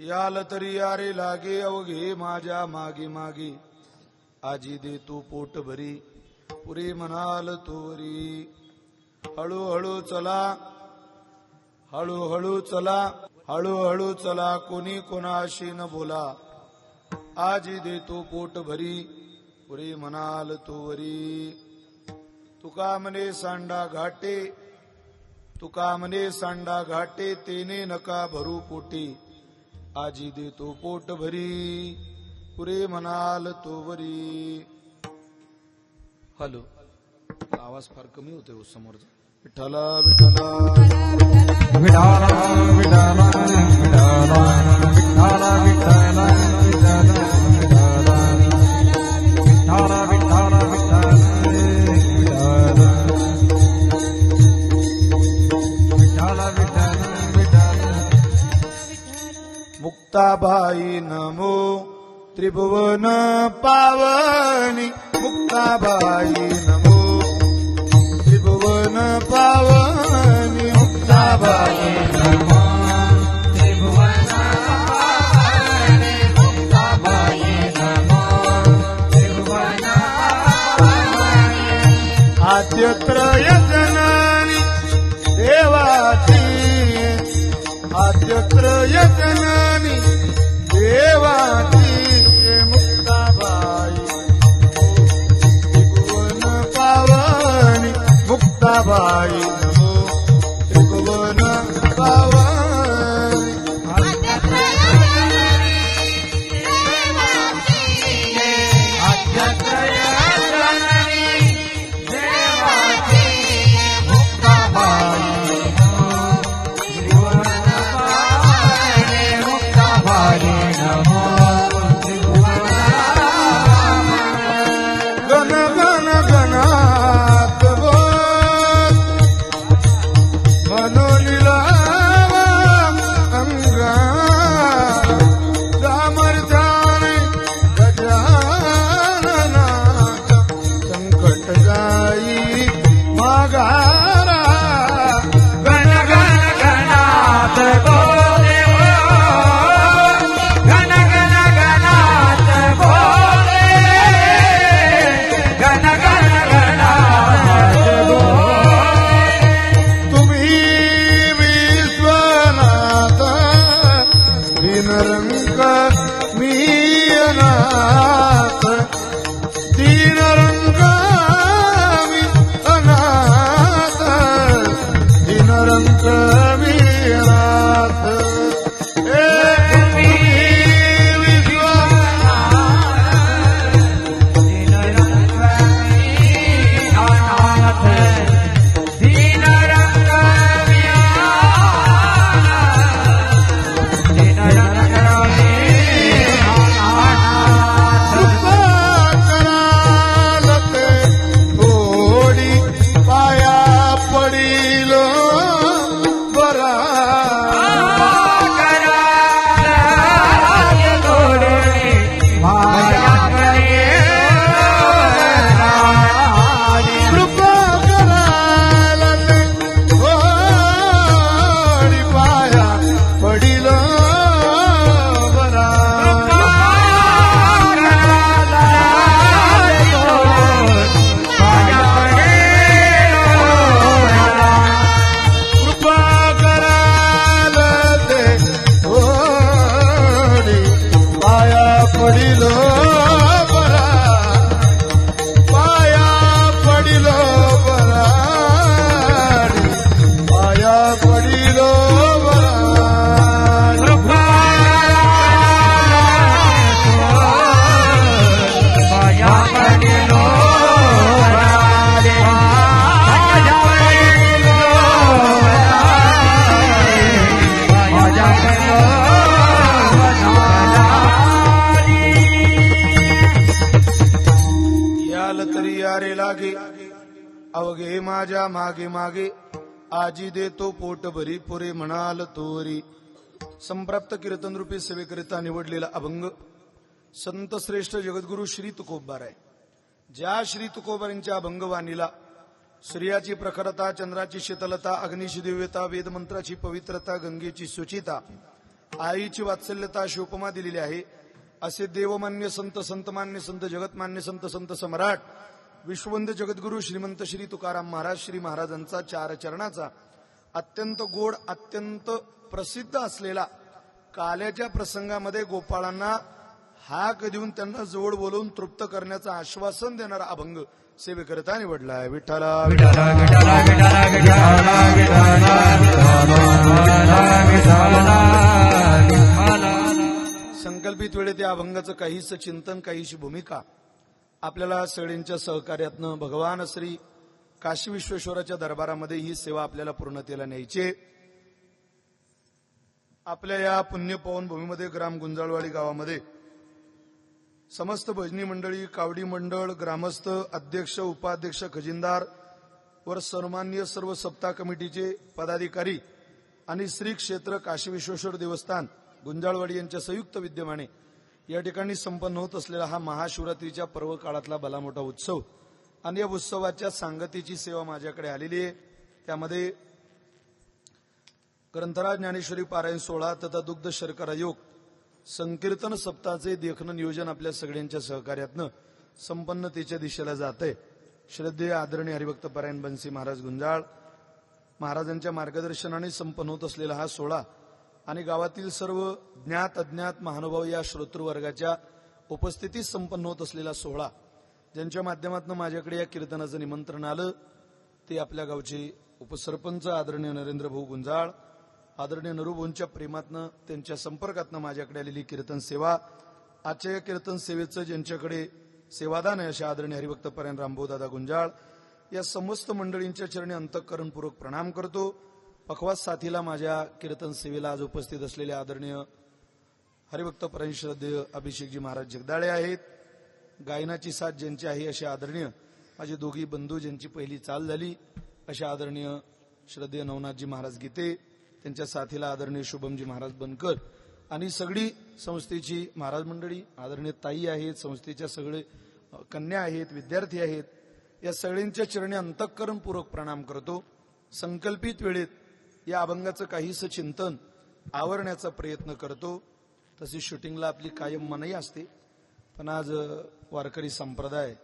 याल तरी यारे लागे अवघे माझ्या मागे मागे, आजी दे तू पोट भरी पुरे म्हणाल तोरी. हळूहळू चला, हळूहळू चला, हळूहळू चला, कोणी कोणाशी न बोला, आजी दे तू पोट भरी पुरे म्हणाल तोरी. तुका म्हणे सांडा घाटे, तुका म्हणे सांडा घाटे, तेने नका भरू पोटी, आजी दे तू पोट भरी पुरे म्हणाल तोवरी. हॅलो, आवाज फार कमी होतोय हो समोरचा. विठ्ठला विठ्ठला विठाला विठाला विठाला विठाला विठाला विठाला विठाला विठाला विठाला विठाला. मुक्ताबाई नमो त्रिभुवन पावनी, मुक्ताबाई नमो त्रिभुवन पावनी, मुक्ताबाई नमो त्रिभुवन पावनी, मुक्ताबाई नमो त्रिभुवन पावनी. आद्यत्रय जननी देवाची, आद्यत्रय जननी देवाची, मुक्ताबाई त्रिभुवन पावनी, मुक्ताबाई नमो त्रिभुवन पावनी. गण गण गणात बोल मनोलीला अंगा, सामर्थ्याने गजानना संकट जाई माघारा. गण गण गणात बोले, गण गण गणात बोले, गण गण गणात बोले. तुम्ही विश्वनाथ दीनरंग मी अनाथ, दीनरंग मी अनाथ, दीनरंग मी अनाथ. तुम्ही थोडी पाया पडिल बरा. कृपा करायला थोडी पाया पडिल बरा. कृपा करायला ते थोडी पाया पडिल बरा, पाया पडिल बरा, पाया पडिल बरा. याल तरी यारे लागे अवघे माझ्या मागे मागे, आजी देतो पोट भरी पुरे म्हणाल तोरी. संप्राप्त कीर्तन रूपी सेवेकरिता निवडलेला अभंग संत श्रेष्ठ जगद्गुरु श्री तुकोबार आहे. ज्या श्री तुकोबारांच्या अभंगवाणीला सूर्याची प्रखरता, चंद्राची शीतलता, अग्नीची दिव्यता, वेदमंत्राची पवित्रता, गंगेची शुचिता, आईची वात्सल्यता अशी उपमा दिलेली आहे. असे देवमान्य संत, संतमान्य संत, जगतमान्य संत, संत सम्राट, विश्ववंद्य जगद्गुरु श्रीमंत श्री तुकाराम महाराज श्री महाराजांचा चार चरणाचा अत्यंत गोड, अत्यंत प्रसिद्ध असलेला काल्याच्या प्रसंगामध्ये गोपाळांना हाक देऊन त्यांना जवळ बोलवून तृप्त करण्याचं आश्वासन देणारा अभंग सेवेकरता निवडलाय. विठ्ठला संकल्पित वेळेत या अभंगाचं काहीच चिंतन, काहीशी भूमिका आपल्याला सगळ्यांच्या सहकार्यातनं भगवान श्री काशी विश्वेश्वराच्या दरबारामध्ये ही सेवा आपल्याला पूर्णतेला न्यायची. आपल्या या पुण्य पावन भूमीमध्ये ग्राम गुंजाळवाडी गावामध्ये समस्त भजनी मंडळी, कावडी मंडळ, ग्रामस्थ, अध्यक्ष, उपाध्यक्ष, खजिनदार वर सन्माननीय सर्व सप्ताह कमिटीचे पदाधिकारी आणि श्री क्षेत्र काशी विश्वेश्वर देवस्थान गुंजाळवाडी यांच्या संयुक्त विद्यमाने या ठिकाणी संपन्न होत असलेला हा महाशिवरात्रीच्या पर्व काळातला भलामोठा उत्सव आणि या उत्सवाच्या सांगतीची सेवा माझ्याकडे आलेली आहे. त्यामध्ये ग्रंथराज ज्ञानेश्वरी पारायण सोहळा तथा दुग्ध शर्करा योग संकीर्तन सप्ताहाचे देखणं नियोजन आपल्या सगळ्यांच्या सहकार्यातनं संपन्नतेच्या दिशेला जात आहे. श्रद्धेय आदरणीय हरिभक्त पारायण बन्सी महाराज गुंजाळ महाराजांच्या मार्गदर्शनाने संपन्न होत असलेला हा सोहळा आणि गावातील सर्व ज्ञात अज्ञात महानुभाव या श्रोतृवर्गाच्या उपस्थितीत संपन्न होत असलेला सोहळा, ज्यांच्या माध्यमातून माझ्याकडे या कीर्तनाचं निमंत्रण आलं ते आपल्या गावचे उपसरपंच आदरणीय नरेंद्र भाऊ गुंजाळ, आदरणीय नरूभाऊंच्या प्रेमातनं त्यांच्या संपर्कातनं माझ्याकडे आलेली कीर्तन सेवा. आजच्या या कीर्तन सेवेचं ज्यांच्याकडे सेवादान आहे अशा आदरणीय हरिभक्त पारायण रामभाऊ दादा गुंजाळ या समस्त मंडळींच्या चरणी अंतःकरणपूर्वक प्रणाम करतो. पखवास साथीला माझ्या कीर्तन सेवेला आज उपस्थित असलेले आदरणीय हरिभक्त पारायण श्रद्धेय अभिषेकजी महाराज जगदाळे आहेत. गायनाची साथ ज्यांची आहे असे आदरणीय माझे दोघी बंधू ज्यांची पहिली चाल झाली असे आदरणीय श्रद्धेय नवनाथजी महाराज गीते, त्यांच्या साथीला आदरणीय शुभमजी महाराज बनकर आणि सगळी संस्थेची महाराज मंडळी, आदरणीय ताई आहेत, संस्थेच्या सगळे कन्या आहेत, विद्यार्थी आहेत. या सगळ्यांच्या चरणी अंतःकरणपूर्वक प्रणाम करतो. संकल्पित वेळेत या अभंगाचं काहीसं चिंतन आवरण्याचा प्रयत्न करतो. तशी शूटिंगला आपली कायम मनाई असते, पण आज वारकरी संप्रदाय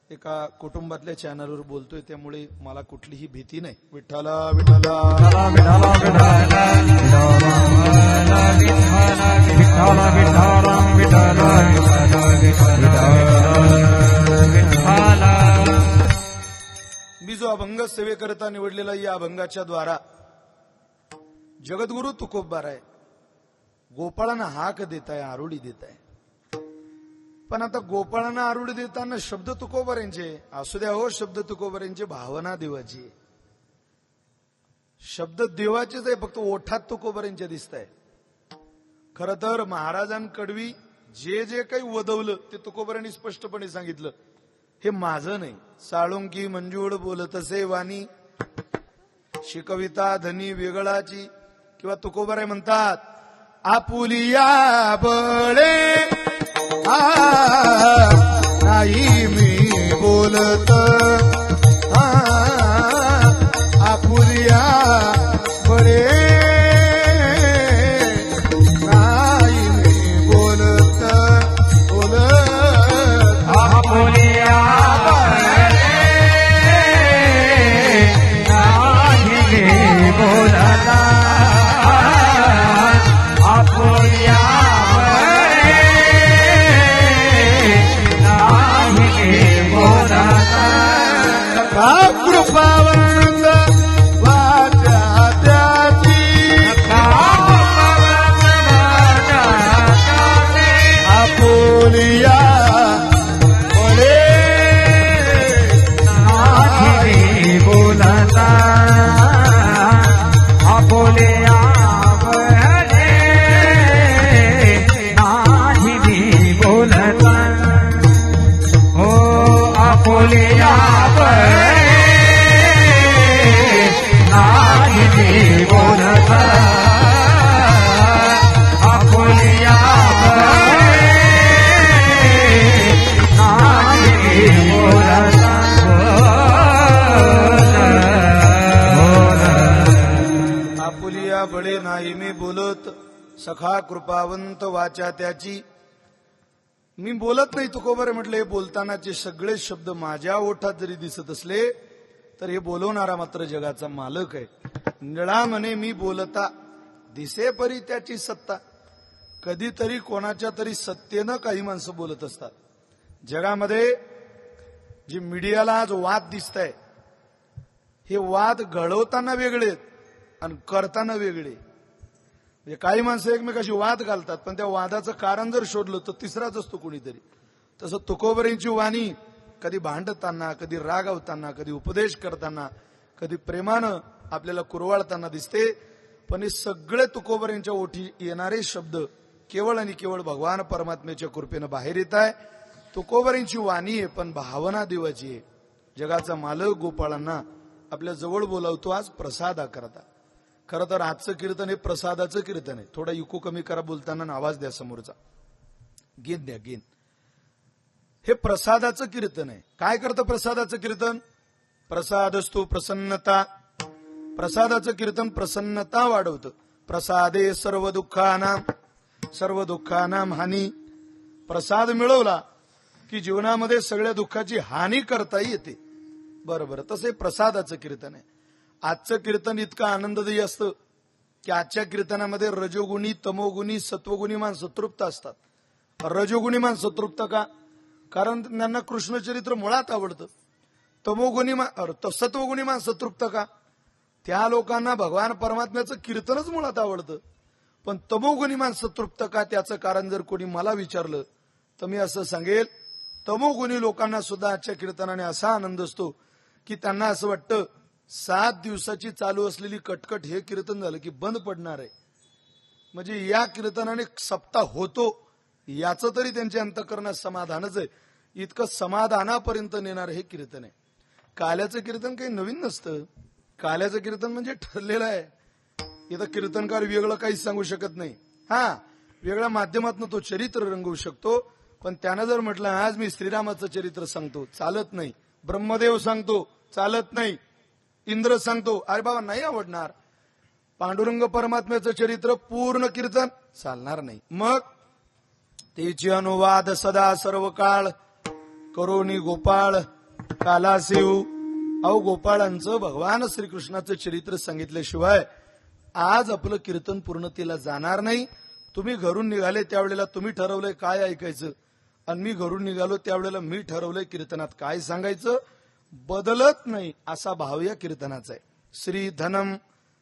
एका कुटुंबातल्या चॅनलवर बोलतोय, त्यामुळे मला कुठलीही भीती नाही. विठ्ठला विठ्ठला मी जो अभंग सेवेकरता निवडलेला या अभंगाच्या द्वारा जगद्गुरु तुकोबार आहे, गोपाळांना हाक देत आहे, आरुडी देत आहे. पण आता गोपाळांना आरुडी देताना शब्द तुकोबारांचे असू द्या हो, शब्द तुकोबारांची भावना देवाची, शब्द देवाचेच आहे, फक्त ओठात तुकोबारांच्या दिसत आहे. खर तर महाराजांकडवी जे जे काही वदवलं ते तुकोबारांनी स्पष्टपणे सांगितलं, हे माझं नाही. साळुंकी मंजूळ बोलतसे वाणी, शिकविता धनी वेगळाची. किंवा तुकोबाराय म्हणतात, आपुलिया बळे नाही मी बोलत, आपुलिया बळे नाही मी बोलत, बोलत आपुलिया बळे नाही मी बोलत, आपुलिया कृपावंत वाचा त्याची सखा कृपावंत वाचा त्याची. मी बोलत नाही तुकोबर म्हटले, हे बोलतानाचे सगळे शब्द माझ्या ओठात जरी दिसत असले तर हे बोलवणारा मात्र जगाचा मालक आहे. निळा म्हणे मी बोलता, दिसे परी त्याची सत्ता. कधीतरी कोणाच्या तरी सत्तेनं काही माणसं बोलत असतात. जगामध्ये जी मीडियाला आज वाद दिसताय, हे वाद घडवताना वेगळे आणि करताना वेगळे. म्हणजे काही माणसं एकमेकाशी वाद घालतात, पण त्या वादाचं कारण जर शोधलं तर तिसराच असतो कोणीतरी. तसं तुकोबरेंची वाणी कधी भांडताना, कधी रागावताना, कधी उपदेश करताना, कधी प्रेमानं आपल्याला कुरवाळताना दिसते. पण हे सगळे तुकोबरेंच्या ओठी येणारे शब्द केवळ आणि केवळ भगवान परमात्म्याच्या कृपेनं बाहेर येत आहे. तुकोबरेंची वाणी आहे, पण भावना देवाची आहे. जगाचा मालक गोपाळांना आपल्या जवळ बोलावतो आज प्रसादा करता. खरं तर आजचं कीर्तन हे प्रसादाचं कीर्तन आहे. थोडा इको कमी करा बोलताना, आवाज द्या समोरचा, गेन द्या गेन. हे प्रसादाचं कीर्तन आहे. काय करतं प्रसादाचं कीर्तन? प्रसादस्तु प्रसन्नता. प्रसादाचं कीर्तन प्रसन्नता वाढवतं. प्रसादे सर्व दुःखानां हानी. प्रसाद मिळवला की जीवनामध्ये सगळ्या दुःखाची हानी करता येते. बरोबर, तसे प्रसादाचं कीर्तन आहे. आजचं कीर्तन इतकं आनंददायी असतं की आजच्या कीर्तनामध्ये रजोगुणी, तमोगुणी, सत्वगुणी माणसं तृप्त असतात. रजोगुणी माणसं तृप्त का? कारण त्यांना कृष्णचरित्र मुळात आवडतं. सत्वगुणी माणसं तृप्त का? त्या लोकांना भगवान परमात्म्याचं कीर्तनच मुळात आवडतं. पण तमोगुणी माणसं तृप्त का? त्याचं कारण जर कोणी मला विचारलं तर मी असं सांगेल, तमोगुणी लोकांना सुद्धा आजच्या कीर्तनाने असा आनंद असतो की त्यांना असं वाटतं 7 दिवसाची चालू असलेली कटकट हे कीर्तन झालं की बंद पडणार आहे. म्हणजे या कीर्तनाने सप्ताह होतो याचं तरी त्यांच्या अंतःकरणात समाधानच आहे. इतकं समाधानापर्यंत नेणार हे कीर्तन आहे. काल्याचं कीर्तन काही नवीन नसतं. काल्याचं कीर्तन म्हणजे ठरलेलं आहे. इथं कीर्तनकार वेगळं काहीच सांगू शकत नाही. हा, वेगळ्या माध्यमातून तो चरित्र रंगवू शकतो. पण त्यानं जर म्हटलं आज मी श्रीरामाचं चरित्र सांगतो, चालत नाही. ब्रह्मदेव सांगतो, चालत नाही. इंद्र सांगतो, अरे बाबा नाही आवडणार. पांडुरंग परमात्म्याचं चरित्र पूर्ण कीर्तन चालणार नाही. मग तेची अनुवाद सदा सर्व काळ करोनी गोपाळ कालासेऊ. अहो गोपाळांचं भगवान श्रीकृष्णाचं चरित्र सांगितल्याशिवाय आज आपलं कीर्तन पूर्णतेला जाणार नाही. तुम्ही घरून निघाले त्यावेळेला तुम्ही ठरवलंय काय ऐकायचं, आणि मी घरून निघालो त्यावेळेला मी ठरवलंय कीर्तनात काय सांगायचं. बदलत नाही असा भाव या कीर्तनाचा आहे. श्री धनम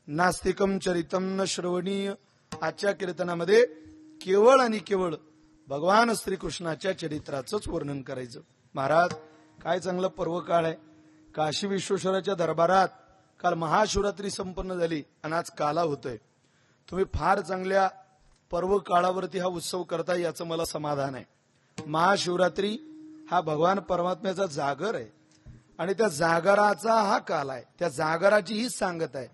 नास्तिकम चरितम न श्रवणीय. आजच्या कीर्तनामध्ये केवळ आणि केवळ भगवान श्रीकृष्णाच्या चरित्राचंच वर्णन करायचं. महाराज काय चांगलं पर्व काळ आहे. काशी विश्वेश्वराच्या दरबारात काल महाशिवरात्री संपन्न झाली आणि आज काला होतोय. तुम्ही फार चांगल्या पर्व काळावरती हा उत्सव करताय याचं मला समाधान आहे. महाशिवरात्री हा भगवान परमात्म्याचा जागर आहे आणि त्या जागराचा हा काल आहे. त्या जागराची ही सांगत आहे.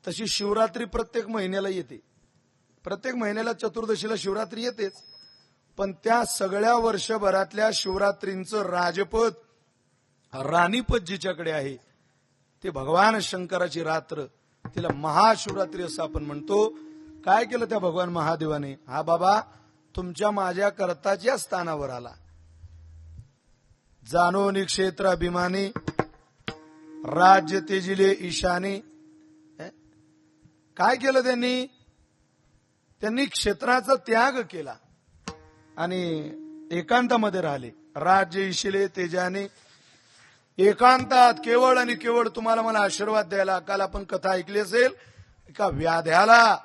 तशी शिवरात्री प्रत्येक महिन्याला येते. प्रत्येक महिन्याला चतुर्दशीला शिवरात्री येतेच. पण त्या सगळ्या वर्षभरातल्या शिवरात्रींचं राजपद राणीपद जिच्याकडे आहे ते भगवान शंकराची रात्र, तिला महाशिवरात्री असं आपण म्हणतो. काय केलं त्या भगवान महादेवाने? हा बाबा तुमच्या माझ्या कर्ताच्या स्थानावर आला. जानो निक्षेत्र अभिमानी राज्य तेजिले ईशानी. काय केलं त्यांनी? त्यांनी क्षेत्राचा त्याग केला आणि एकांतामध्ये राहिले. राज्य ईशिले तेजाने. एकांतात केवळ आणि केवळ तुम्हाला मला आशीर्वाद द्यायला. काल आपण कथा ऐकली असेल, एका व्याध्याला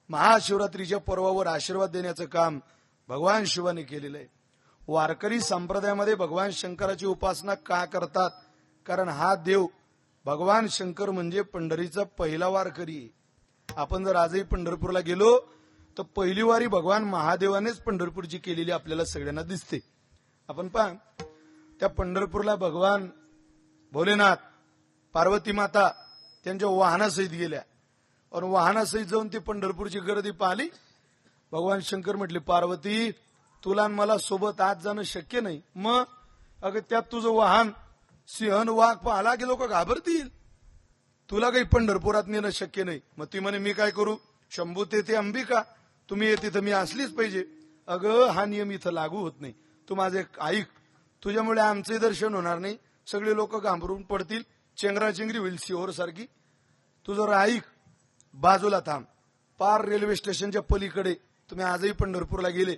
महाशिवरात्रीच्या पर्वावर आशीर्वाद देण्याचं काम भगवान शिवाने केलेलं आहे. वारकरी संप्रदायामध्ये भगवान शंकराची उपासना का करतात? कारण हा देव भगवान शंकर म्हणजे पंढरीचा पहिला वारकरी. आपण जर आजही पंढरपूरला गेलो तर पहिली वारी भगवान महादेवानेच पंढरपूरची केलेली आपल्याला सगळ्यांना दिसते. आपण पहा त्या पंढरपूरला भगवान भोलेनाथ, पार्वती माता त्यांच्या वाहनासहित गेल्या आणि वाहनासहित जाऊन ती पंढरपूरची गर्दी पाहिली. भगवान शंकर म्हटले, पार्वती तुला आणि मला सोबत आज जाणं शक्य नाही. मग अगं त्यात तुझं वाहन सिंहन वाघ पाहला की लोक घाबरतील. तुला काही पंढरपुरात नेणं शक्य नाही. मग ती म्हणे मी काय करू? शंभू ते अंबिका तुम्ही येते तर मी असलीच पाहिजे. अगं हा नियम इथं लागू होत नाही. तू माझे ऐक, तुझ्यामुळे आमचे दर्शन होणार नाही, सगळे लोक घाबरून पडतील, चेंगराचेंगरी होईल सिहोर सारखी. तू जरा ऐक, बाजूला थांब. पार रेल्वे स्टेशनच्या पलीकडे तुम्ही आजही पंढरपूरला गेले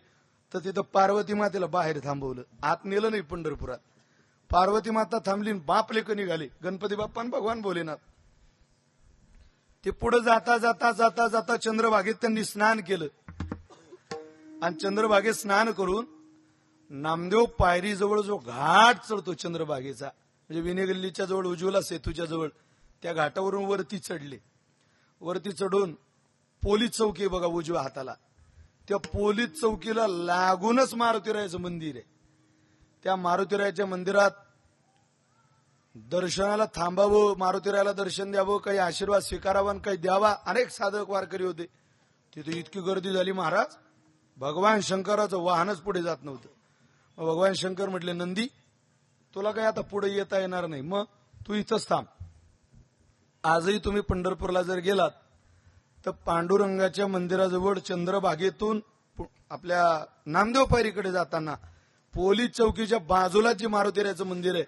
तर तिथं पार्वती मातेला बाहेर थांबवलं, आत नेलं नाही पंढरपुरात. पार्वती माता थांबली, बाप लेक निघाले, गणपती बाप्पा आणि भगवान भोलेनाथ. ते पुढे जाता जाता जाता जाता चंद्रभागेत त्यांनी स्नान केलं आणि चंद्रभागेत स्नान करून नामदेव पायरी जवळ जो घाट चढतो चंद्रभागेचा, म्हणजे विनेगल्लीच्या जवळ उज्ज्वला सेतूच्या जवळ, त्या घाटावरून वरती चढले. वरती चढून पोलीस चौकी आहे बघा उजव्या हाताला, त्या पोलीस चौकीला लागूनच मारुतीरायाचं मंदिर आहे. त्या मारुतीरायाच्या मंदिरात दर्शनाला थांबावं, मारुतीरायाला दर्शन द्यावं, काही आशीर्वाद स्वीकारावा आणि काही द्यावा. अनेक साधक वारकरी होते. तिथे इतकी गर्दी झाली महाराज, भगवान शंकराचं वाहनच पुढे जात नव्हतं. मग भगवान शंकर म्हटले, नंदी तुला काही आता पुढे येता येणार नाही, मग तू इथंच थांब. आजही तुम्ही पंढरपूरला जर गेलात तर पांडुरंगाच्या मंदिराजवळ चंद्रभागेतून आपल्या नामदेव पायरीकडे जाताना पोलीस चौकीच्या बाजूला जे मारुतीरायाचं मंदिर आहे,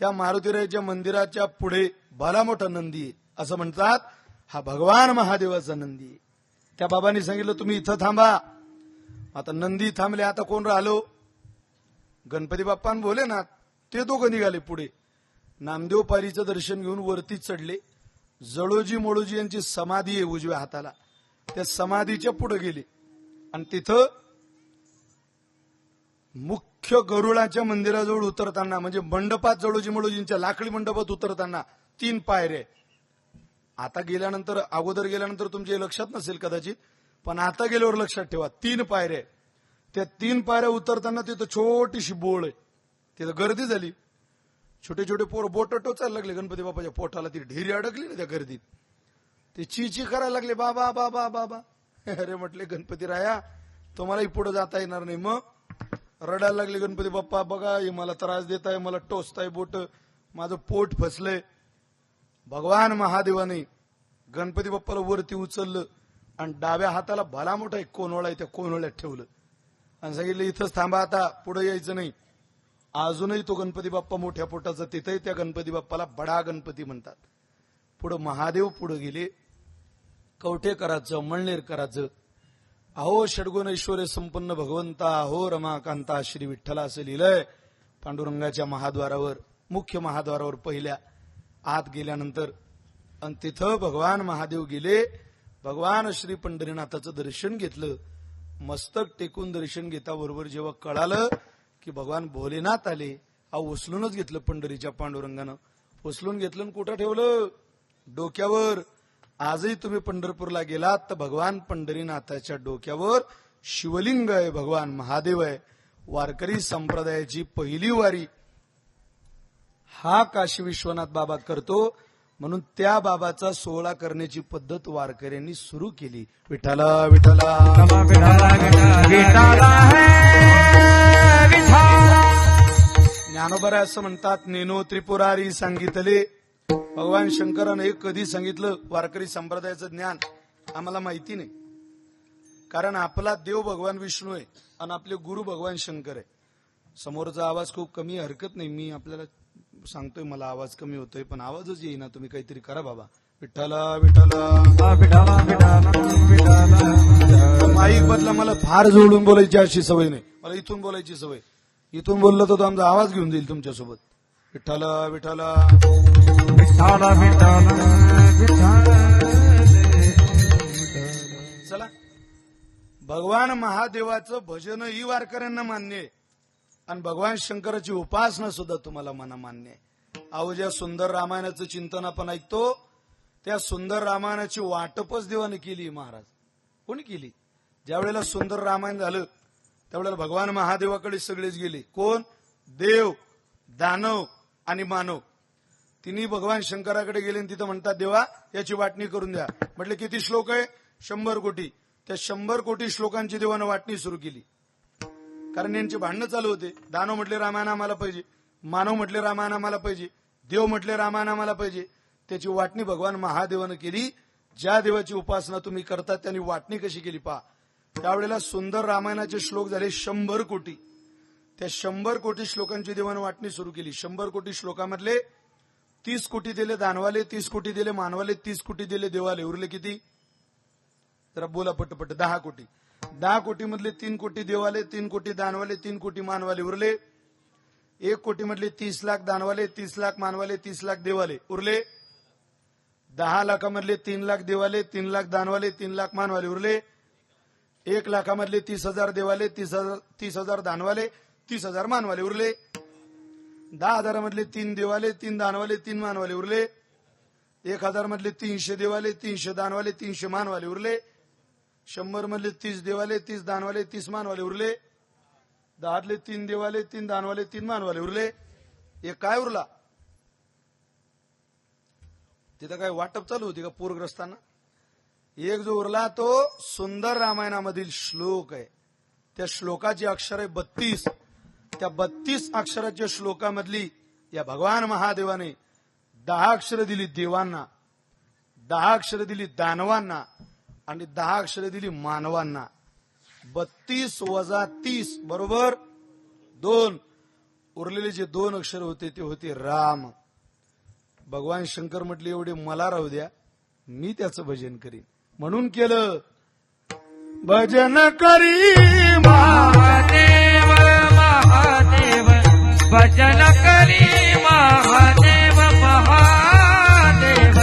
त्या मारुतीरायाच्या मंदिराच्या पुढे भला मोठा नंदी आहे. असं म्हणतात हा भगवान महादेवाचा नंदी आहे. त्या बाबांनी सांगितलं तुम्ही इथं थांबा. आता नंदी थांबले, आता कोण राहिलो? गणपती बाप्पा आणि भोलेनाथ. ते दोघं निघाले पुढे. नामदेव पायरीचं दर्शन घेऊन वरती चढले. जळोजी मोळोजी यांची समाधी आहे उजव्या हाताला, त्या समाधीच्या पुढे गेले आणि तिथं मुख्य गरुडाच्या मंदिराजवळ उतरताना, म्हणजे मंडपात जळोजी मोळोजींच्या लाकडी मंडपात उतरताना 3 पायऱ्या. आता गेल्यानंतर, अगोदर गेल्यानंतर तुमच्या लक्षात नसेल कदाचित, पण आता गेल्यावर लक्षात ठेवा, 3 पायऱ्या. त्या 3 पायऱ्या उतरताना तिथं छोटीशी बोळ आहे. तिथं गर्दी झाली. छोटे छोटे पोरं बोट टोचायला लागले गणपती बाप्पाच्या पोटाला. ती ढेरी अडकली ना त्या गर्दीत. ते ची करायला लागले, बाबा बाबा बाबा. अरे म्हटले गणपती राया तुम्हालाही पुढे जाता येणार नाही. मग रडायला लागले गणपती बाप्पा, बघा हे मला त्रास देत आहे, मला टोचताय बोट, माझं पोट फसलंय. भगवान महादेवाने गणपती बाप्पाला वरती उचललं आणि डाव्या हाताला भला मोठा एक कोनोळा आहे, त्या कोनोळ्यात ठेवलं आणि सांगितलं इथंच थांबा, आता पुढे यायचं नाही. अजूनही तो गणपती बाप्पा मोठ्या पोटाचा, तिथेही त्या गणपती बाप्पाला बडा गणपती म्हणतात. पुढे महादेव पुढे गेले. कवठे करायचं, मळनेर करायचं. अहो षडगुण ऐश्वर्य संपन्न भगवंता, अहो रमाकांता श्री विठ्ठला असं लिहिलंय पांडुरंगाच्या महाद्वारावर, मुख्य महाद्वारावर पहिल्या आत गेल्यानंतर. आणि तिथं भगवान महादेव गेले. भगवान श्री पंढरीनाथाचं दर्शन घेतलं. मस्तक टेकून दर्शन घेता बरोबर जेव्हा कळालं की भगवान भोलेनाथ आले, अहो उचलूनच घेतलं पंढरीच्या पांडुरंगानं. उचलून घेतलं आणि कुठं ठेवलं? डोक्यावर. आजही तुम्ही पंढरपूरला गेलात तर भगवान पंढरीनाथाच्या डोक्यावर शिवलिंग आहे, भगवान महादेव आहे. वारकरी संप्रदायाची पहिली वारी हा काशी विश्वनाथ बाबा करतो, म्हणून त्या बाबाचा सोहळा करण्याची पद्धत वारकऱ्यांनी सुरू केली. विठ्ठला विठ्ठला ज्ञानोबा असं म्हणतात, नेनो त्रिपुरारी सांगितले. भगवान शंकरानं हे कधी सांगितलं वारकरी संप्रदायाचं ज्ञान आम्हाला माहिती नाही. कारण आपला देव भगवान विष्णू आहे आणि आपले गुरु भगवान शंकर आहे. समोरचा आवाज खूप कमी, हरकत नाही, मी आपल्याला सांगतोय मला आवाज कमी होतोय, पण आवाजच येईना, तुम्ही काहीतरी करा बाबा. विठ्ठला विठ्ठला माईक बदला. मला फार जोडून बोलायची अशी सवय नाही, मला इथून बोलायची सवय. इथून बोललं तर तो आमचा आवाज घेऊन जाईल तुमच्यासोबत. विठ्ठला विठ्ठला चला. भगवान महादेवाचं भजन ही वारकऱ्यांना मान्य आहे आणि भगवान शंकराची उपासना सुद्धा तुम्हाला मना मान्य आहे. अहो ज्या सुंदर रामायणाचं चिंतन आपण ऐकतो, त्या सुंदर रामायणाची वाटपच देवाने केली. महाराज कोणी केली? ज्या वेळेला सुंदर रामायण झालं त्यावेळेला भगवान महादेवाकडे सगळेच गेले. कोण? देव, दानव आणि मानव. तिन्ही भगवान शंकराकडे गेले आणि तिथं म्हणतात, देवा याची वाटणी करून द्या. म्हटले किती श्लोक आहे? 100 कोटी. त्या 100 कोटी श्लोकांची देवानं वाटणी सुरू केली. कारण यांची भांडणं चालू होते. दानव म्हटले रामायण आम्हाला पाहिजे, मानव म्हटले रामायण आम्हाला पाहिजे, देव म्हटले रामायण आम्हाला पाहिजे. त्याची वाटणी भगवान महादेवानं केली. ज्या देवाची उपासना तुम्ही करता त्यांनी वाटणी कशी केली पहा. त्यावेळेला सुंदर रामायणाचे श्लोक झाले 100 कोटी. त्या 100 कोटी श्लोकांची देवानं वाटणी सुरू केली. 100 कोटी श्लोकामधले 30 कोटी दिले दानवाले, 30 कोटी दिले मानवाले, 30 कोटी दिले देवाले. उरले किती? जरा बोला पटपट. 10 कोटी. 10 कोटी मधले 3 कोटी देवाले, 3 कोटी दानवाले, 3 कोटी मानवाले. उरले 1 कोटी मधले 30 लाख दानवाले, 30 लाख मानवाले, 30 लाख देवाले. उरले 10 लाखामधले 3 लाख देवाले, 3 लाख दानवाले, 3 लाख मानवाले. उरले 1 लाखामधले 30,000 देवाले, 30,000 दानवाले, 30,000 मानवाले. उरले 10,000 मधले 3 देवाले, 3 दानवाले, 3 मानवाले. उरले 1,000 मधले 300 देवाले, 300 दानवाले, 300 मानवाले. उरले 100 मधले 30 देवाले, 30 दानवाले, 30 मानवाले. उरले 10तले 3 देवाले, 3 दानवाले, 3 मानवाले. उरले एक काय उरला? तिथं काय वाटप चालू होती का पूरग्रस्तांना? एक जो उरला तो सुंदर रामायणामधील श्लोक आहे. त्या श्लोकाची अक्षर आहे 32. त्या 32 अक्षराच्या श्लोकामधली या भगवान महादेवाने 10 अक्षर दिली देवांना, 10 अक्षर दिली दानवांना आणि 10 अक्षर दिली मानवांना. 32 वजा 30 बरोबर 2. उरलेले जे 2 अक्षर होते ते होते राम. भगवान शंकर म्हटले एवढे मला राहू द्या, मी त्याचं भजन करीन. म्हणून केलं भजन करी महादेव महादेव भजन करी महादेव महादेव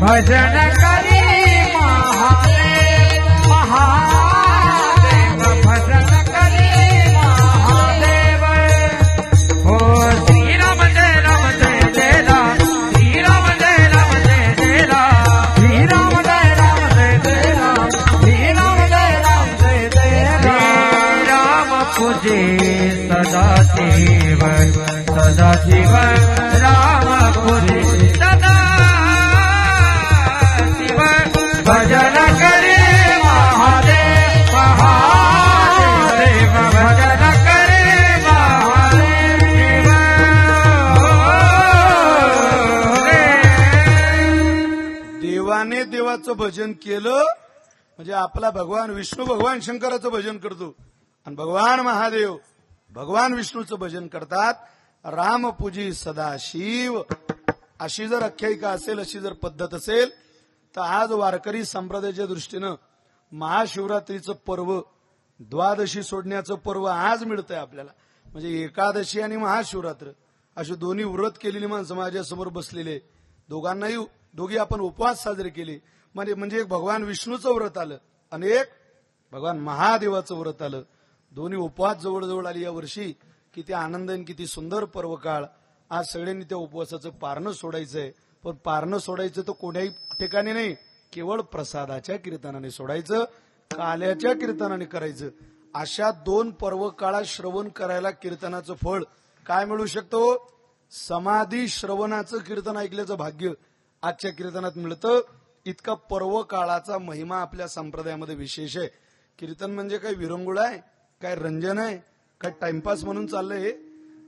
भजन करी महादेव महादेव भजन करी महादेव. हो श्रीराम जय राम जय जय राम, श्रीराम जय राम जय जय राम, श्रीराम जय राम जय जय राम, श्रीराम जय राम जय जय राम. राम पूजे सदा शिव सदा शिव, राम पूजे सदा शिव. भजन करे महादेव महादेव भजन करे महादेव. देवाने देवाचं भजन केलं म्हणजे आपला भगवान विष्णू भगवान शंकराचं भजन करतो आणि भगवान महादेव भगवान विष्णूचं भजन करतात. रामपूजी सदाशिव अशी जर आख्यायिका असेल, अशी जर पद्धत असेल तर आज वारकरी संप्रदायाच्या दृष्टीनं महाशिवरात्रीचं पर्व, द्वादशी सोडण्याचं पर्व आज मिळतंय आपल्याला. म्हणजे एकादशी आणि महाशिवरात्र अशी दोन्ही व्रत केलेली माणसं माझ्यासमोर बसलेले. दोघी आपण उपवास साजरे केले. म्हणजे एक भगवान विष्णूचं व्रत आलं आणि एक भगवान महादेवाचं व्रत आलं. दोन्ही उपवास जवळजवळ आली या वर्षी. किती आनंद आणि किती सुंदर पर्व काळ. आज सगळ्यांनी त्या उपवासाचं पारणं सोडायचंय. पण पारणं सोडायचं तर कोण्याही ठिकाणी नाही, केवळ प्रसादाच्या कीर्तनाने सोडायचं, काल्याच्या कीर्तनाने करायचं. अशा 2 पर्व काळात श्रवण करायला कीर्तनाचं फळ काय मिळू शकतो? समाधी श्रवणाचं कीर्तन ऐकल्याचं भाग्य आजच्या कीर्तनात मिळतं. इतका पर्व काळाचा महिमा आपल्या संप्रदायामध्ये विशेष आहे. कीर्तन म्हणजे काय विरंगुळ आहे, काय रंजन आहे, काय टाइमपास म्हणून चाललंय?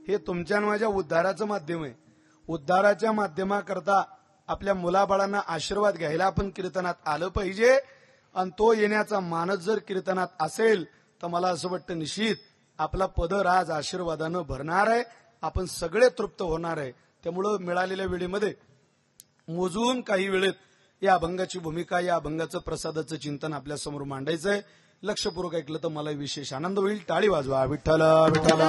हे तुमच्या माझ्या उद्धाराचं माध्यम आहे. उद्धाराच्या माध्यमाकरता आपल्या मुलाबाळांना आशीर्वाद घ्यायला आपण कीर्तनात आलं पाहिजे. आणि तो येण्याचा मानस जर कीर्तनात असेल तर मला असं वाटतं निश्चित आपला पदर आज आशीर्वादानं भरणार आहे. आपण सगळे तृप्त होणार आहे. त्यामुळं मिळालेल्या वेळेमध्ये मोजून काही वेळेत या अभंगाची भूमिका, या अभंगाचं प्रसादाचं चिंतन आपल्या समोर मांडायचं आहे. लक्षपूर्वक ऐकलं तर मला विशेष आनंद होईल. टाळी वाजवा. विठ्ठल विठ्ठल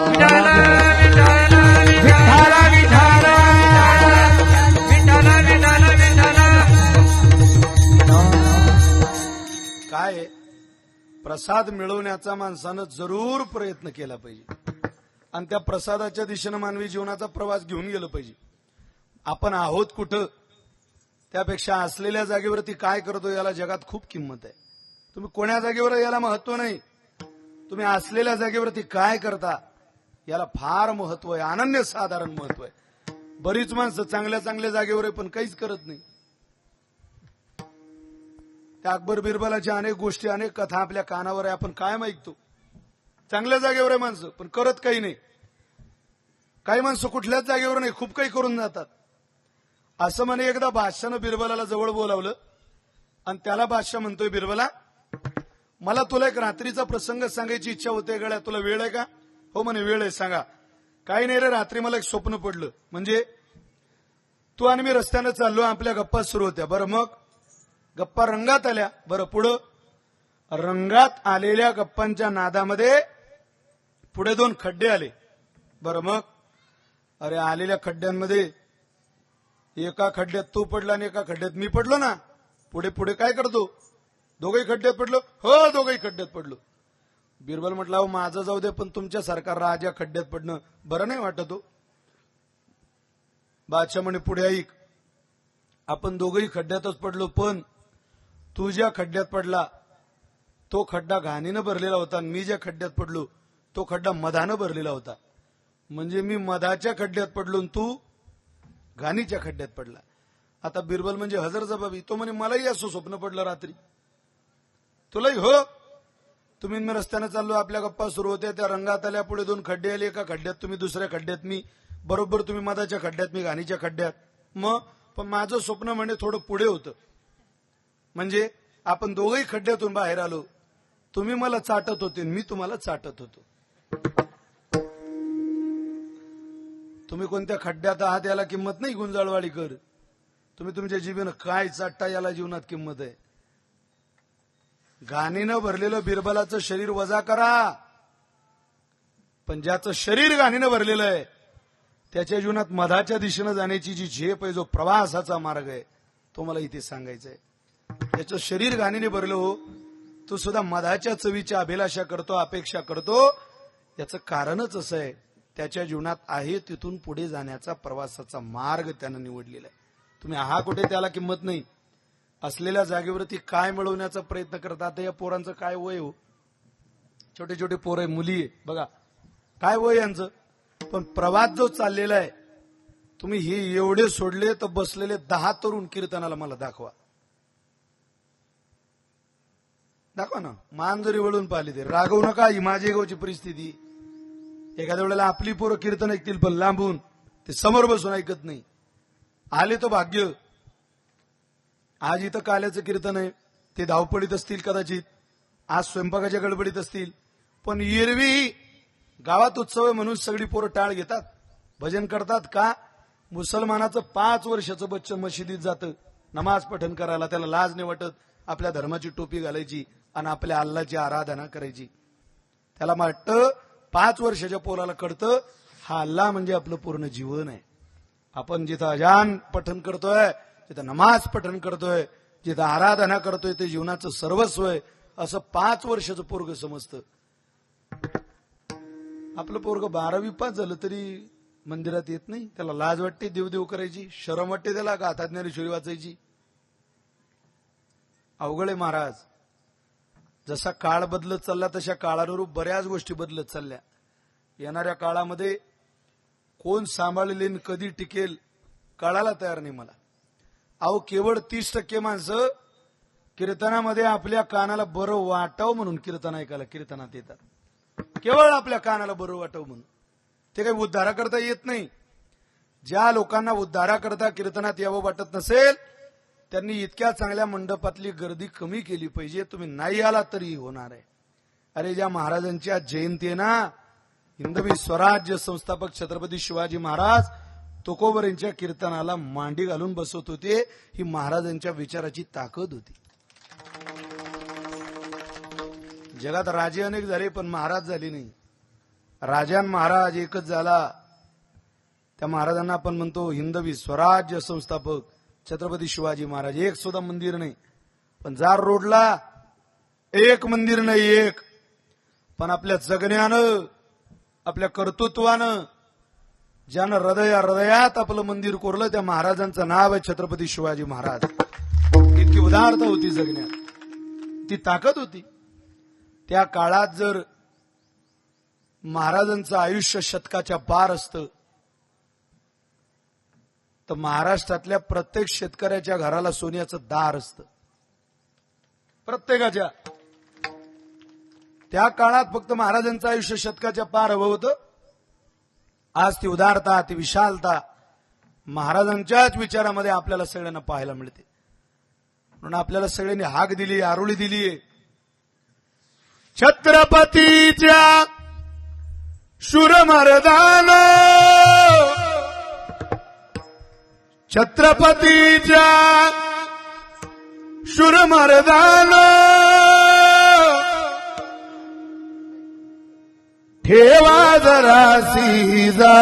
काय प्रसाद मिळवण्याचा माणसानं जरूर प्रयत्न केला पाहिजे आणि त्या प्रसादाच्या दिशेनं मानवी जीवनाचा प्रवास घेऊन गेलं पाहिजे. आपण आहोत कुठं त्यापेक्षा असलेल्या जागेवरती काय करतो याला जगात खूप किंमत आहे. तुम्ही कोण्या जागेवर याला महत्व नाही, तुम्ही असलेल्या जागेवरती काय करता याला फार महत्व आहे, अनन्यसाधारण महत्व आहे. बरीच माणसं चांगल्या चांगल्या जागेवर आहे पण काहीच करत नाही. त्या अकबर बिरबलाच्या अनेक गोष्टी, अनेक कथा आपल्या कानावर आहे, आपण कायम ऐकतो. चांगल्या जागेवर आहे माणसं पण करत काही नाही. काही माणसं कुठल्याच जागेवर नाही, खूप काही करून जातात. असं म्हणे एकदा बादशाहनं बिरबलाला जवळ बोलावलं आणि त्याला बादशाह म्हणतोय, बिरबला मला तुला एक रात्रीचा प्रसंग सांगायची इच्छा होते गळ्या, तुला वेळ आहे का? हो म्हणे वेळ आहे, सांगा. काही नाही रे, रात्री मला एक स्वप्न पडलं. म्हणजे तू आणि मी रस्त्यानं चाललो, आपल्या गप्पा सुरू होत्या. बरं मग गप्पा रंगात आल्या. बरं पुढं रंगात आलेल्या गप्पांच्या नादामध्ये पुढे 2 खड्डे आले. बरं मग अरे आलेल्या खड्ड्यांमध्ये एका खड्ड्यात तू पडला आणि एका खड्ड्यात मी पडलो ना. पुढे पुढे काय करतो, दोघही खड्ड्यात पडलो. हो दोघही खड्ड्यात पडलो. बिरबल म्हटलं अहो माझं जाऊ दे, पण तुमच्यासारखा राजा खड्ड्यात पडणं बरं नाही वाटत हो. बादशाह म्हणे पुढे ऐक, आपण दोघही खड्ड्यातच पडलो, पण तू ज्या खड्ड्यात पडला तो खड्डा घाणीनं भरलेला होता आणि मी ज्या खड्ड्यात पडलो तो खड्डा मधानं भरलेला होता. म्हणजे मी मधाच्या खड्ड्यात पडलो आणि तू घाणीच्या खड्ड्यात पडला. आता बिरबल म्हणजे हजर जबाबी. तो म्हणे मलाही असं स्वप्न पडलं रात्री. तुलाही? हो. तुम्ही मी रस्त्यानं चाललो, आपल्या गप्पा सुरू होत्या, त्या रंगात आल्या, पुढे 2 खड्डे आले, एका खड्ड्यात तुम्ही, दुसऱ्या खड्ड्यात मी, बरोबर तुम्ही मधाच्या खड्ड्यात, मी घाणीच्या खड्ड्यात. मग पण माझं स्वप्न म्हणजे थोडं पुढे होतं. म्हणजे आपण दोघही खड्ड्यातून बाहेर आलो. तुम्ही मला चाटत होते, मी तुम्हाला चाटत होतो. तुम्ही कोणत्या खड्ड्यात आहात याला किंमत नाही गुंजाळवाडीकर. तुम्ही तुमच्या जीवेनं काय चाटता याला जीवनात किंमत आहे. घाणीनं भरलेलं बिरबलाचं शरीर वजा करा, पण ज्याचं शरीर घाणीनं भरलेलं आहे त्याच्या जीवनात मधाच्या दिशेनं जाण्याची जी झेप आहे, जो प्रवासाचा मार्ग आहे, तो मला इथे सांगायचा आहे. त्याचं शरीर घाणीने भरलं हो, तो सुद्धा मधाच्या चवीच्या अभिलाषा करतो, अपेक्षा करतो. याचं कारणच असं आहे, त्याच्या जीवनात आहे तिथून पुढे जाण्याचा प्रवासाचा मार्ग त्यानं निवडलेला आहे. तुम्ही आहा कुठे त्याला किंमत नाही. असलेल्या जागेवरती काय मिळवण्याचा प्रयत्न करतात. या पोरांचं काय वय हो, छोटे छोटे पोरं आहे, मुली आहे, बघा काय वय यांचं. पण प्रवास जो चाललेला आहे, तुम्ही हे एवढे सोडले तर बसलेले 10 तरुण कीर्तनाला मला दाखवा. दाखवा ना. मान जरी वळून पाहिली ते रागवू नका. ही माझी गावची परिस्थिती. एखाद्या वेळेला आपली पोरं कीर्तन ऐकतील, पण लांबून ते समोर बसून ऐकत नाही. आले तो भाग्य. आज इथं काल्याचं कीर्तन आहे, ते धावपडीत असतील कदाचित, आज स्वयंपाकाच्या गडबडीत असतील, पण एरवी गावात उत्सव आहे म्हणून सगळी पोरं टाळ घेतात, भजन करतात. का? मुसलमानाचं 5 वर्षाचं बच्चं मशिदीत जातं नमाज पठण करायला, त्याला लाज नाही वाटत आपल्या धर्माची टोपी घालायची आणि आपल्या अल्लाची आराधना करायची. त्याला वाटतं 5 वर्षाच्या पोराला कळतं हा अल्लाह म्हणजे आपलं पूर्ण जीवन आहे. आपण जिथं अजान पठण करतोय, जिथं नमाज पठण करतोय, जिथं आराधना करतोय, ते जीवनाचं सर्वस्व आहे असं 5 वर्षाचं पोरग समजतं. आपलं पोरग 12वी पास झालं तरी मंदिरात येत नाही. त्याला लाज वाटते देवदेव करायची, शरम वाटते त्याला का हातात ज्ञानेश्वरी वाचायची. अवघड आहे महाराज. जसा काळ बदलत चालला तशा काळानुरूप बऱ्याच गोष्टी बदलत चालल्या. येणाऱ्या काळामध्ये कोण सांभाळेल कधी टिकेल कळायला तयार नाही मला. अहो केवळ 30% माणसं कीर्तनामध्ये आपल्या कानाला बरं वाटावं म्हणून कीर्तन ऐकायला कीर्तनात येतात. केवळ आपल्या कानाला बरं वाटावं म्हणून. ते काही उद्धारा करता येत नाही. ज्या लोकांना उद्धारा करता कीर्तनात यावं वाटत नसेल त्यांनी इतक्या चांगल्या मंडपातली गर्दी कमी केली पाहिजे. तुम्ही नाही आला तरी होणार आहे. अरे ज्या महाराजांची आज जयंती आहे ना, हिंदवी स्वराज्य संस्थापक छत्रपती शिवाजी महाराज तुकोबर यांच्या कीर्तनाला मांडी घालून बसवत होते. ही महाराजांच्या विचाराची ताकद होती. जगात राजे अनेक झाले पण महाराज झाले नाही. राजान महाराज एकच झाला. त्या महाराजांना आपण म्हणतो हिंदवी स्वराज्य संस्थापक छत्रपती शिवाजी महाराज. एक सुद्धा मंदिर नाही, पण जार रोडला एक मंदिर नाही, एक. पण आपल्या जगण्यानं, आपल्या कर्तृत्वानं, ज्यानं हृदयात आपलं मंदिर कोरलं त्या महाराजांचं नाव आहे छत्रपती शिवाजी महाराज. इतकी उदारता होती जगण्यात, ती ताकद होती. त्या काळात जर महाराजांचं आयुष्य शतकाच्या पार असतं तर महाराष्ट्रातल्या प्रत्येक शेतकऱ्याच्या घराला सोन्याचं दार असतं. प्रत्येकाच्या. त्या काळात फक्त महाराजांचं आयुष्य शतकाच्या पार हवं होतं. आज ती उदारता, ती विशालता महाराजांच्याच विचारामध्ये आपल्याला सगळ्यांना पाहायला मिळते. म्हणून आपल्याला सगळ्यांनी हाक दिली, आरोळी दिली. छत्रपतीच्या शूरमर्दान छत्रपतीच्या शूरमर्दान ठेवा जरा सीजा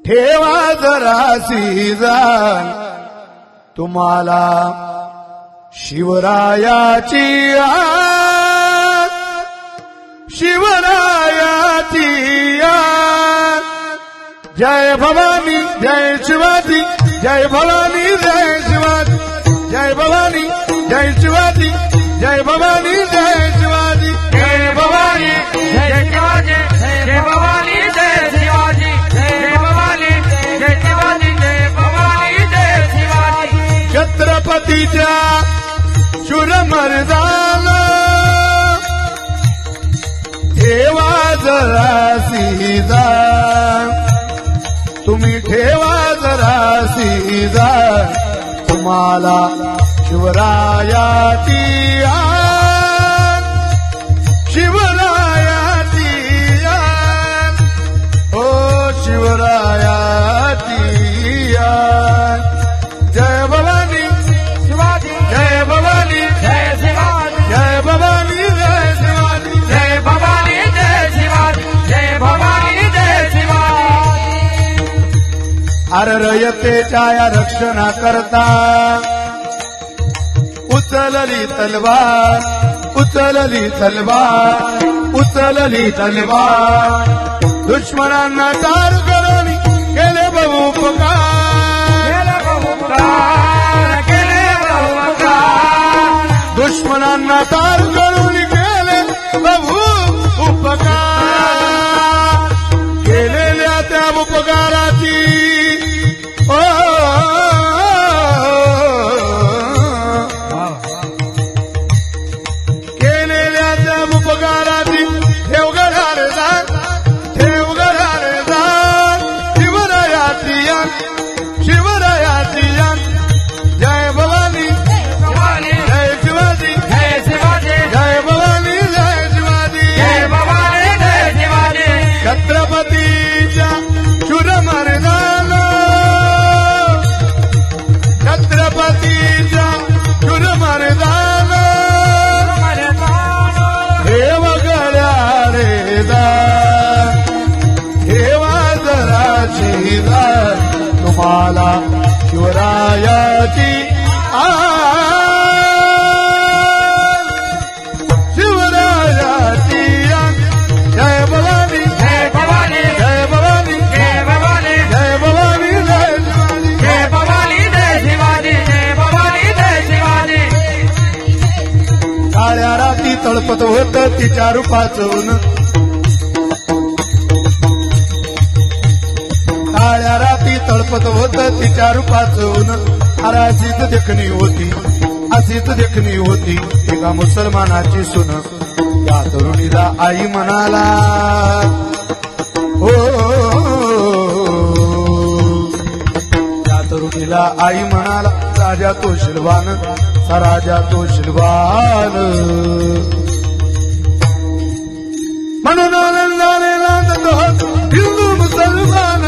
ठेवा जरा सीजा तुम्हाला शिवरायाची आस शिवरायाची आस जय भवानी जय शिवाजी जय भवानी जय शिवाजी जय भवानी जय शिवाजी जय भवानी जय शिवाजी जय भवानी जय शिवाजी जय भवानी जय शिवाजी जय भवानी जय शिवाजी जय भवानी जय शिवाजी छत्रपतीच्या शूरमर्दान ठेवा जरा सीजा तुम्ही ठेवा जरा सीजा तुम्हाला शिवरायाची आस शिवरायाची आस ओ शिवरायाची आस जय भवानी शिवाजी जय भवानी जय शिवाजी जय भवानी जय शिवाजी जय भवानी जय शिवाजी जय भवानी जय शिवाजी रयतेच्या या रक्षणा करता उचलली तलवार उचलली तलवार उचलली तलवार दुश्मनांना ठार करून केले बहुपकार केले बहुपकार दुश्मनांना ठार करून केले बहुपकार केलेल्या त्या उपकाराची ओ केलेल्या त्या उपकाराची ठेवगडार शिवरायाची शिवरायाची जय भवानी जय शिवाजी जय शिवाजी जय भवानी जय शिवाजी जय भवानी जय शिवाजी छत्रपतीच्या शूरमर्दान छत्रपतीच्या शूरमर्दान हेव गळ्या रे हेवा जरा शिजा तुम्हाला शिवरायाची आस शिवरायाची आस जय भवानी जय भवानी जय भवानी जय भवानी जय भवानी जय शिवाजी जय भवानी जय शिवाजी जय भवानी जय शिवाजी काळ्या राती तळपत होत तिच्या रूपाचून काळ्या राती तळपत होत तिच्या रूपाचून अरे अशीच देखणी होती अशीच देखणी होती एका मुसलमानाची सून या तरुणीला आई म्हणाला हो या तरुणीला आई म्हणाला राजा तो शिलवान सा राजा तो शिलवान म्हणून आनंदाने नांदत होत हिंदू मुसलमान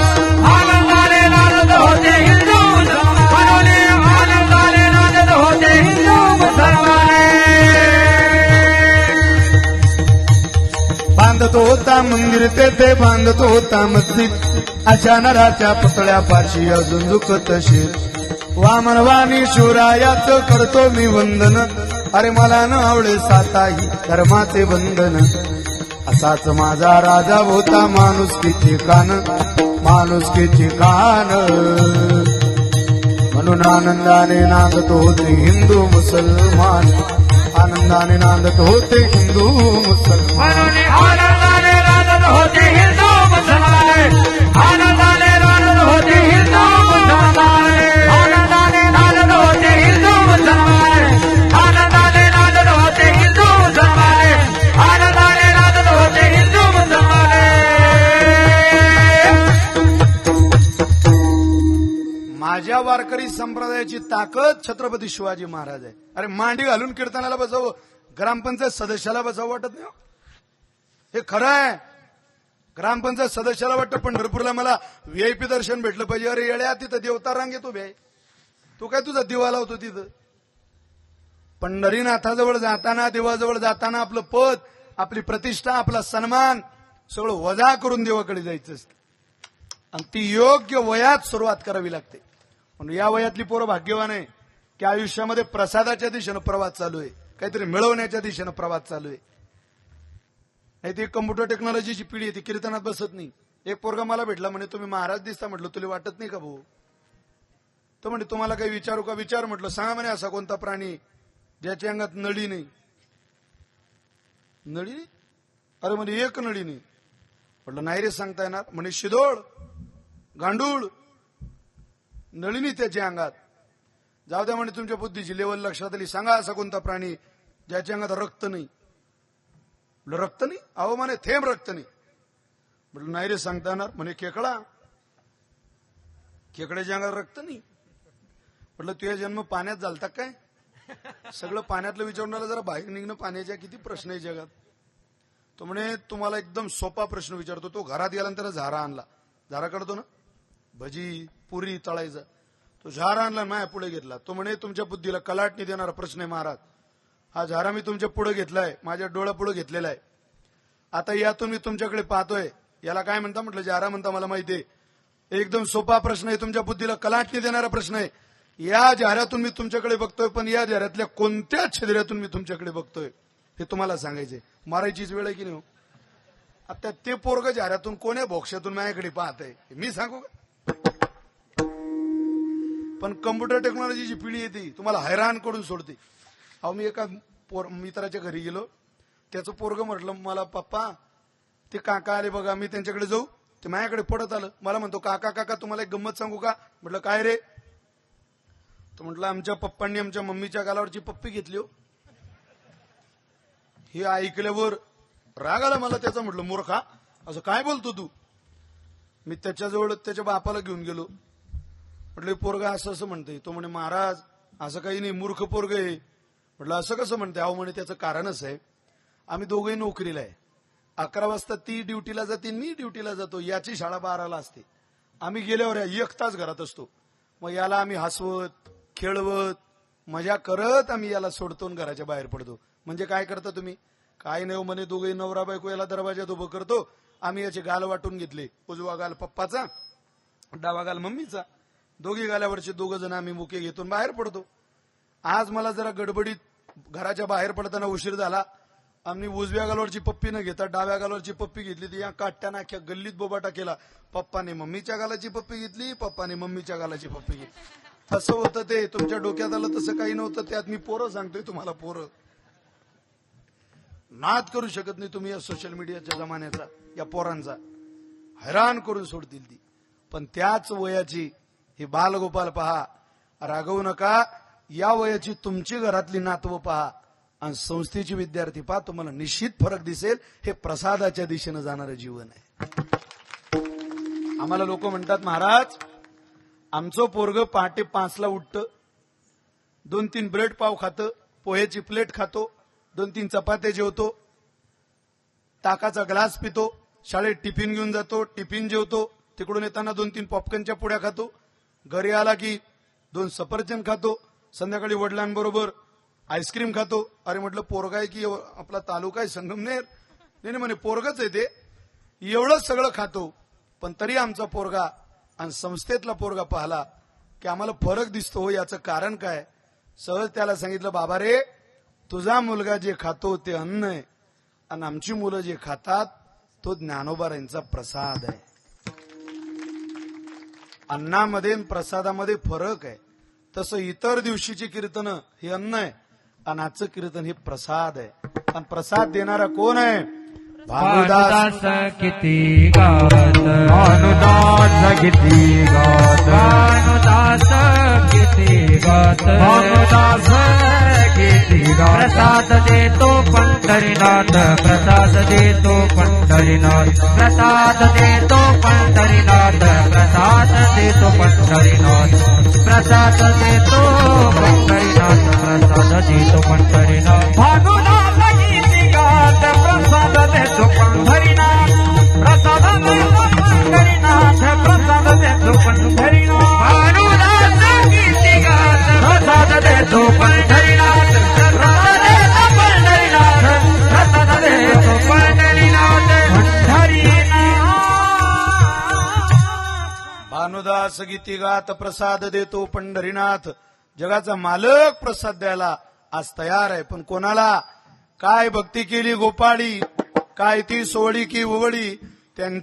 आनंदाने नांदत होते हिंदू मुसलमान आनंदाने नांदत होते हिंदू मुसलमान बांधतो होता मंदिर तेथे बांधतो होता मस्जिद अशा नराच्या पुतळ्या पाशी अजून झुकतशील वामनवाणी शिवरायाचं करतो मी वंदन अरे मला न आवडे साताही धर्माचे बंधन असाच माझा राजा होता माणुसकीचे कान माणुसकीचे कान म्हणून आनंदाने नांदत होते हिंदू मुसलमान आनंदाने नांदत होते हिंदू मुसलमान आनंदाने नांदत होते हिंदू मुसलमान आनंदाने नांदत होते हिंदू मुसलमान आनंदाने नांदत होते हिंदू मुसलमान आनंदाने नांदत होते हिंदू मुसलमान आनंदाने नांदत होते हिंदू मुसलमान माझ्या वारकरी संप्रदायाची ताकद छत्रपती शिवाजी महाराज आहे अरे मांडी घालून कीर्तनाला बसव ग्रामपंचायत सदस्याला बसावं वाटत नाही हो. हे खरं आहे. ग्रामपंचायत सदस्याला वाटतं पंढरपूरला मला व्हीआयपी दर्शन भेटलं पाहिजे. अरे येड्या, तिथं देवता रांगेत उभे आहे. तू काय तुझा दिवा लावतो तिथं? पंढरीनाथाजवळ जाताना, देवाजवळ जाताना आपलं पद, आपली प्रतिष्ठा, आपला सन्मान सगळं वजा करून देवाकडे जायचं असतं. आणि ती योग्य वयात सुरुवात करावी लागते. म्हणून या वयातली पोरं भाग्यवान आहे की आयुष्यामध्ये प्रसादाच्या दिशेनं प्रवास चालू आहे, काहीतरी मिळवण्याच्या दिशेनं प्रवास चालू आहे. नाही ती कम्प्युटर टेक्नॉलॉजीची पिढी आहे, ती कीर्तनात बसत नाही. एक पोरगा मला भेटला, म्हणे तुम्ही महाराज दिसता. म्हटलं तुला वाटत नाही का भाऊ? तो म्हणजे तुम्हाला काही विचारू का? विचार. म्हटलं सांगा म्हणे असा कोणता प्राणी ज्याच्या अंगात नळी नाही. नळी नाही? अरे म्हणे एक नळी नाही. म्हटलं नाही रे सांगता येणार. म्हणे शिदोळ, गांडूळ, नळी नाही त्याच्या अंगात. जाऊ द्या म्हणे तुमच्या बुद्धीची लेवल लक्षात आली. सांगा असा कोणता प्राणी ज्याच्या अंगात रक्त नाही. म्हटलं रक्त नाही? अहो म्हणे थेंब रक्त नाही. म्हटलं नाही रे सांगता येणार. म्हणे खेकडा, खेकड्याच्या अंगात रक्त नाही. म्हटलं तुझा जन्म पाण्यात झालता काय? सगळं पाण्यातलं विचारणारा जरा बाहेर निघणं पाण्याच्या किती प्रश्न आहे जगात. तो म्हणे तुम्हाला एकदम सोपा प्रश्न विचारतो. तो घरात गेल्यानंतर झारा आणला. झारा काढतो ना, भजी पुरी तळायचा. तो झारा आणला, माया पुढे घेतला. तो म्हणे तुमच्या बुद्धीला कलाटणी देणारा प्रश्न आहे महाराज. हा झारा मी तुमच्या पुढे घेतलाय, माझ्या डोळ्या पुढे घेतलेला आहे. आता यातून मी तुमच्याकडे पाहतोय. याला काय म्हणता? म्हटलं झारा म्हणता. मला माहितीये. एकदम सोपा प्रश्न आहे, तुमच्या बुद्धीला कलाटणी देणारा प्रश्न आहे. या झाऱ्यातून मी तुमच्याकडे बघतोय, पण या झाऱ्यातल्या कोणत्या छिद्र्यातून मी तुमच्याकडे बघतोय हे तुम्हाला सांगायचंय. मारायचीच वेळ आहे की नाही? आता ते पोरग झाऱ्यातून कोण्या भोक्षातून माझ्याकडे पाहत आहे मी सांगू का? पण कम्प्युटर टेक्नॉलॉजीची पिढी येते, तुम्हाला हैराण करून सोडते. अहो मी एका मित्राच्या घरी गेलो. त्याचं पोरग म्हटलं मला पप्पा ते काका आले बघा, मी त्यांच्याकडे जाऊ. ते माझ्याकडे पडत आलं. मला म्हणतो काका काका तुम्हाला एक गंमत सांगू का? म्हटलं काय रे? तो म्हटलं आमच्या पप्पांनी आमच्या मम्मीच्या गालावरची पप्पी घेतली हो. हे ऐकल्यावर राग आला मला त्याचा. म्हटलं मूर्खा असं काय बोलतो तू? मी त्याच्याजवळ त्याच्या बापाला घेऊन गेलो. म्हटलं पोरगा असं असं म्हणते. तो म्हणे महाराज असं काही नाही, मूर्ख पोरग आहे. म्हटलं असं कसं म्हणते? अहो म्हणे त्याचं कारणच आहे, आम्ही दोघंही नोकरीला आहे. 11 वाजता ती ड्युटीला जाते, मी ड्युटीला जातो. याची शाळा 12ला असते. आम्ही गेल्यावर 1 तास घरात असतो. मग याला आम्ही हसवत खेळवत मजा करत आम्ही याला सोडतो आणि घराच्या बाहेर पडतो. म्हणजे काय करता तुम्ही? काय नाही म्हणे दोघे नवरा बायको याला दरवाजात उभं करतो. आम्ही याचे गाल वाटून घेतले. उजवा गाल पप्पाचा, डावा गाल मम्मीचा. दोघी गाल्यावरचे 2 जण आम्ही मुके घेतून बाहेर पडतो. आज मला जरा गडबडीत घराच्या बाहेर पडताना उशीर झाला. आम्ही उजव्या गालावरची पप्पी न घेता डाव्या गालावरची पप्पी घेतली. ती या काट्यानं अख्ख्या गल्लीत बोबाटा केला. पप्पाने मम्मीच्या गालाची पप्पी घेतली, पप्पाने मम्मीच्या गालाची पप्पी घेतली. असं होतं ते. तुमच्या डोक्यात आलं तसं काही नव्हतं. त्यात मी पोरं सांगतोय तुम्हाला. पोरं नाद करू शकत नाही तुम्ही या सोशल मीडियाच्या जमान्याचा. या पोरांचा हैराण करून सोडतील ती. पण त्याच वयाची हे बालगोपाल पहा, रागवू नका. या वयाची तुमची घरातली नातवं पहा आणि संस्थेची विद्यार्थी पहा. तुम्हाला निश्चित फरक दिसेल. हे प्रसादाच्या दिशेनं जाणारं जीवन आहे. आम्हाला लोक म्हणतात महाराज आमचं पोरग पहाटे 5ला उठतं, 2-3 ब्रेड पाव खातं, पोह्याची प्लेट खातो, 2-3 चपात्या जेवतो, ताकाचा ग्लास पितो, शाळेत टिफिन घेऊन जातो, टिफिन जेवतो, तिकडून येताना 2-3 पॉपकॉर्नच्या पुड्या खातो, घरी आला की 2 सफरचंद खातो, संध्याकाळी वडिलांबरोबर आईस्क्रीम खातो. अरे म्हटलं पोरगा आहे की आपला तालुका आहे संगमनेर? नाही म्हणे पोरगच आहे ते. एवढंच सगळं खातो. पण तरी आमचा पोरगा आणि संस्थेतला पोरगा पाहला की आम्हाला फरक दिसतो. हो याचं कारण काय? सहज त्याला सांगितलं बाबा रे तुझा मुलगा जे खातो ते अन्न आहे आणि आमची मुलं जे खातात तो ज्ञानोबारांचा प्रसाद आहे. अन्नामध्ये प्रसादामध्ये फरक आहे. तसं इतर दिवशीची कीर्तनं हे अन्न आहे आणि आजचं कीर्तन हे प्रसाद आहे. आणि प्रसाद देणारा कोण आहे? भानुदास किती गात, भानुदास किती गात, भानुदास किती गात, भानुदास किती गात. प्रसाद देतो पंढरीनाथ, प्रसाद देतो पंढरीनाथ, प्रसाद देतो पंढरीनाथ, प्रसाद देतो पंढरीनाथ, प्रसाद देतो पंढरीनाथ, प्रसाद देतो पंढरीनाथ. भानुदास भानुदास गीती गात प्रसाद देतो पंढरीनाथ. जगाचा मालक प्रसाद द्यायला आज तयार आहे. पण कोणाला काय भक्ती केली गोपाळी, काय ती सोवळी की उवळी, त्यांचं